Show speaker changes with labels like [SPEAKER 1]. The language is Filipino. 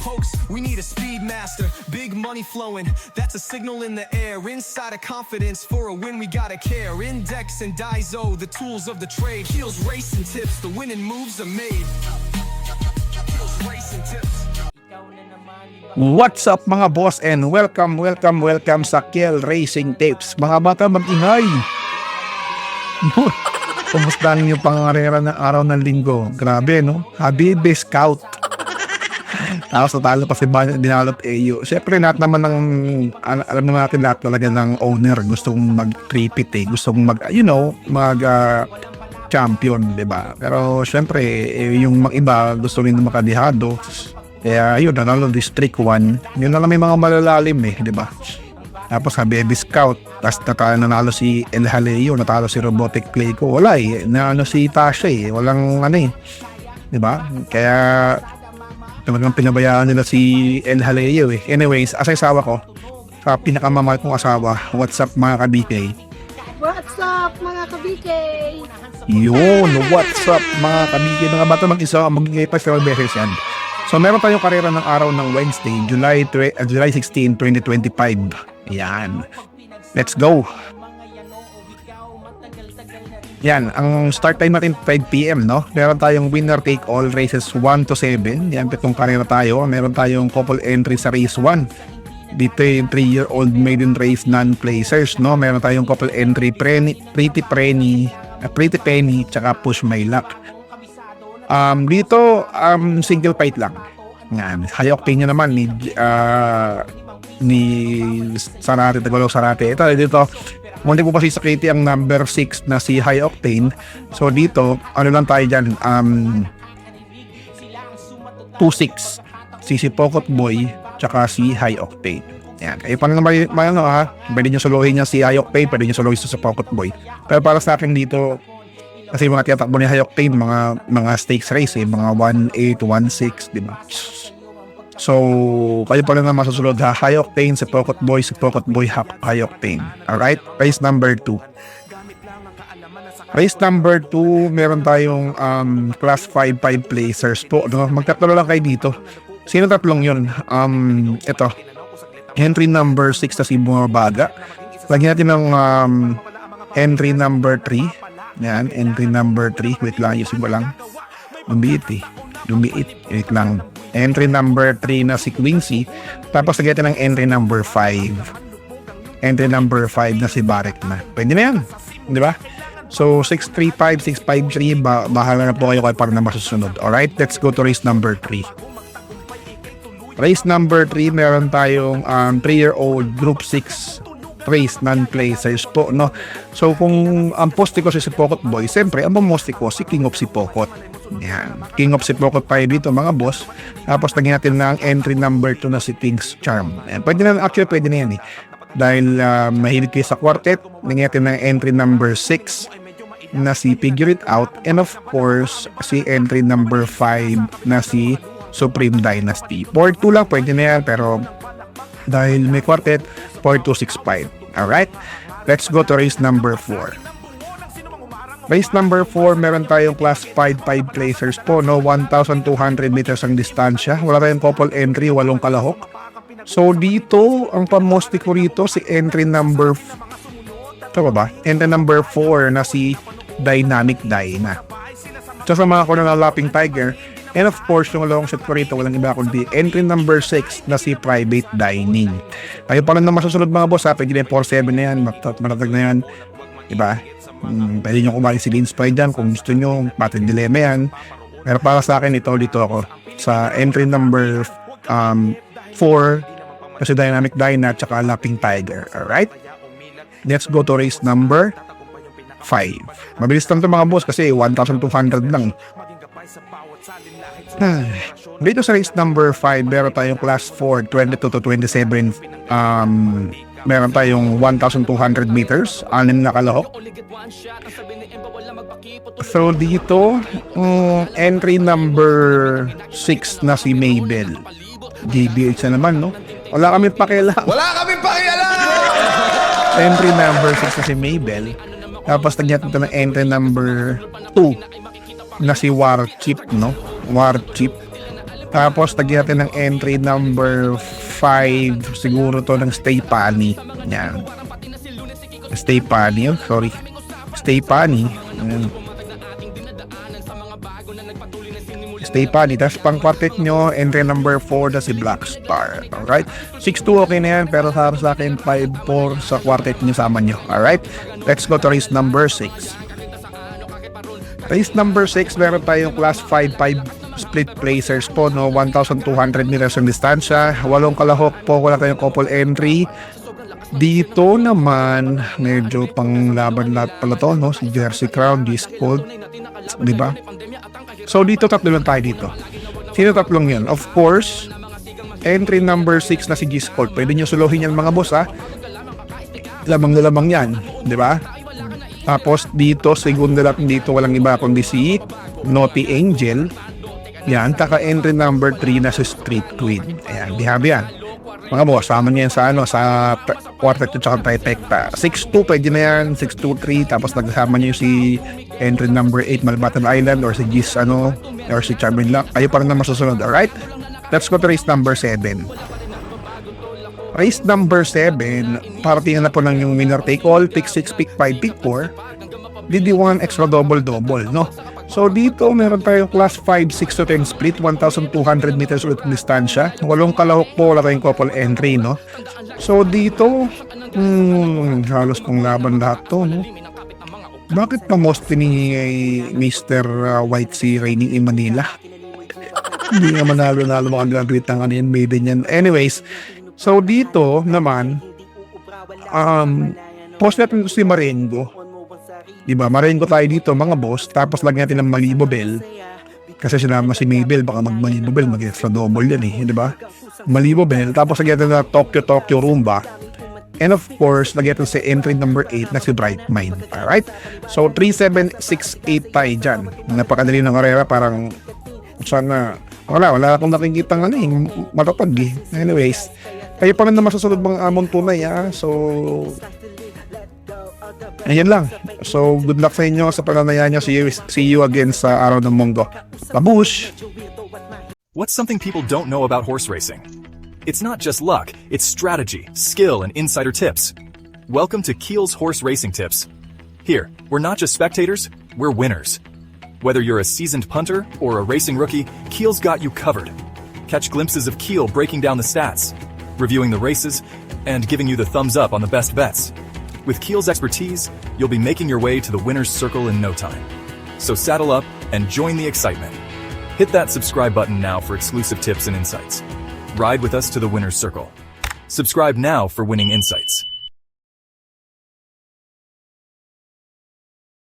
[SPEAKER 1] pokes, we need a speed master. Big money flowing, that's a signal in the air. Inside of confidence, for a win we gotta care. Index and Daiso, the tools of the trade. Heels, racing tips, the winning moves are made. Heels, racing tips.
[SPEAKER 2] What's up mga boss and welcome sa Kiel Racing Tips. Mga bata mag-ingay. Kumusta ninyo pangarera ng araw ng linggo? Grabe no? Habibi Scout. Tapos natalo pa si Dinalot AU. Siyempre lahat naman ng alam naman natin lahat talaga ng owner gustong mag-tripit gustong mag champion, diba? Pero siyempre yung iba gusto rin makadihado. Kaya yun, nanalo District 1. Yun na lang may mga malalalim di ba? Tapos sa Baby Scout, tapos nanalo si El Haleo, natalo si Robotic Play ko. Wala naano si Tasha walang di ba? Kaya talagang pinabayaan nila si El Haleo Anyways, asawa ko, sa pinakamamahal kong asawa, what's up mga ka-BK?
[SPEAKER 3] What's up mga ka-BK?
[SPEAKER 2] Yun, what's up mga ka-BK? Mga bata mag-isa, mag-ingay pa sa beses yan. So meron tayong karera ng araw ng Wednesday, July 16, 2025. Yan. Let's go. Yan, ang start time natin 5 PM, no? Meron tayong winner take all races 1 to 7. Yan, pitong karera tayo. Meron tayong couple entry sa race 1. Dito yung 3-year-old maiden race non-placers, no? Meron tayong couple entry Pretty Penny, tsaka Push My Luck. Dito single fight lang. Yan, high octane niya naman ni Sarate, Tagalog Sarate. Ito dito, munti po pa si Sakiti ang number 6 na si High Octane. So dito, ano lang tayo dyan, 2-6. Si Pocket Boy, tsaka si High Octane. Yan, kayo pa naman pwede nyo solohin niya si High Octane, pwede nyo solohin sa Pocket Boy. Pero para sa akin dito, kasi mga tiyatakbo ni High Octane, mga stakes race mga 1-8, 1-6, di ba? So, kayo pa lang na masusunod ha. High Octane, si Pocket Boy, High Octane. Alright? Race number 2. Race number 2, meron tayong class 5 placers po. No? Magtatlo lang kayo dito. Sino tatlong yun? Ito. Entry number 6 na si Bumabaga. Lagyan natin ng entry number 3. Yan, entry number 3. Wait lang, ayusin ko lang. Lumiit. Wait lang. Entry number 3 na si Quincy. Tapos lagyan natin ng entry number 5. Entry number 5 na si Barek na. Pwede na yan. Di ba? So, 635, 653. Bahala na po kayo para na masusunod. Alright, let's go to race number 3. Race number 3, meron tayong 3-year-old group 6 race non-placers po, no? So kung ang poste ko si Pocket Boy, siyempre ang poste ko si King of si Pocket. Yan, King of si Pocket tayo dito mga boss. Tapos lagyan natin na ang entry number 2 na si King's Charm. Yan, pwede na yan dahil mahilig kayo sa quartet. Lagyan natin na entry number 6 na si Figure It Out, and of course si entry number 5 na si Supreme Dynasty. 4-2 lang pwede na yan, pero dahil may quartet, 4-2-6-5. Alright? Let's go to race number 4. Race number 4, meron tayong class 5 placers po, no? 1,200 meters ang distansya. Wala tayong couple entry, 8 kalahok. So dito, ang pamosti ko rito, si entry number Entry number 4 na si Dynamic Dyna. So sa mga lapping Tiger, and of course, yung long shot ko rito, walang iba kundi entry number 6 na si Private Dining. Kayo pa lang na masusunod mga boss, pwede na 4-7 na yan, matatag na yan. Diba? Pwede nyo kumain si Lins pa dyan kung gusto nyo, patin dilemma yan. Pero para sa akin, dito ako sa entry number 4 kasi Dynamic Dyna at saka Lapping Tiger. Alright? Let's go to race number 5. Mabilis lang ito mga boss kasi 1,200 lang. Dito sa race number 5, meron tayong class 4, 22 to 27. Meron tayong 1,200 meters, 6 na kalahok. So dito, entry number 6 na si Mabel. GBH na naman, no? Wala kaming pakialam. Entry number 6 na si Mabel. Tapos nagyat ito ng entry number 2 na si War Chip, no? War Chip. Tapos, tagyan natin ng entry number 5. Siguro to ng Stay Pani. Yan. Stay Pani. Oh, sorry. Stay Pani. Yan. Stay Pani. Tapos, pang quartet nyo, entry number 4 na si Black Star. Alright? 6-2 okay na yan. Pero sa akin, 5-4 sa quartet nyo sama nyo. Alright? Let's go to race number 6. Race number 6, meron tayong class 5-5 split placers po, no? 1,200 meters ang distansya, 8 kalahok po, wala tayong couple entry. Dito naman, medyo pang laban lahat pala to, no? Si Jersey Crown, G-Scold, di ba? So dito, tatlo lang tayo dito. Sino tatlong yan? Of course, entry number 6 na si G-Scold. Pwede nyo suluhin yan mga boss, ha? Lamang na lamang yan, di ba? Tapos dito, segunda natin dito, walang iba kundi si Naughty Angel. Yan, kaka-entry number 3 na si Street Queen. Ayan, bihabi yan. Mga boss, sama niya yan sa sa quartet at saka trifecta. 6-2, pwede na yan. 6-2-3, tapos nagsama niyo si entry number 8, Malbatan Island, or si Gis, or si Charmin Lock. Kayo pa rin na masusunod, alright? Let's go to race number 7. Race number 7, parating na po ng yung winner take all, pick 6, pick 5, pick 4, DD1 extra double, no? So dito meron tayong class 5, 6 to 10 split, 1,200 meters ulit distansya, 8 kalahok po, wala tayong couple entry, no? So dito, halos pang laban lahat to, no? Bakit pa most ni Mr. White Sea reigning in Manila? Hindi nga manalo-nalo mga nag-greet ng ano yan, maiden yan. Anyways, so dito naman, post natin si Marengo. Diba, Marengo tayo dito mga boss. Tapos lagyan natin ng Malibu Bell. Kasi sinama si Mabel, baka mag-Malibu Bell, mag-extra double yan eh. Diba? Malibu Bell. Tapos lagyan natin na Tokyo Rumba. And of course, lagyan natin si entry number 8 na si Bright Mind. Alright? So 3, 7, 6, 8 tayo dyan. Napakadali ng karera, parang sana wala akong nakikita ng matatag eh. Anyways, kayo pa rin na masusunod mga amon tunay, ha? So ayan lang. So good luck sa inyo sa pananayan nyo. See you again sa Araw ng Monggo. Babush!
[SPEAKER 4] What's something people don't know about horse racing? It's not just luck, it's strategy, skill, and insider tips. Welcome to Keel's Horse Racing Tips. Here, we're not just spectators, we're winners. Whether you're a seasoned punter or a racing rookie, Keel's got you covered. Catch glimpses of Keel breaking down the stats, reviewing the races, and giving you the thumbs up on the best bets. With Keel's expertise, you'll be making your way to the winner's circle in no time. So saddle up and join the excitement. Hit that subscribe button now for exclusive tips and insights. Ride with us to the winner's circle. Subscribe now for winning insights.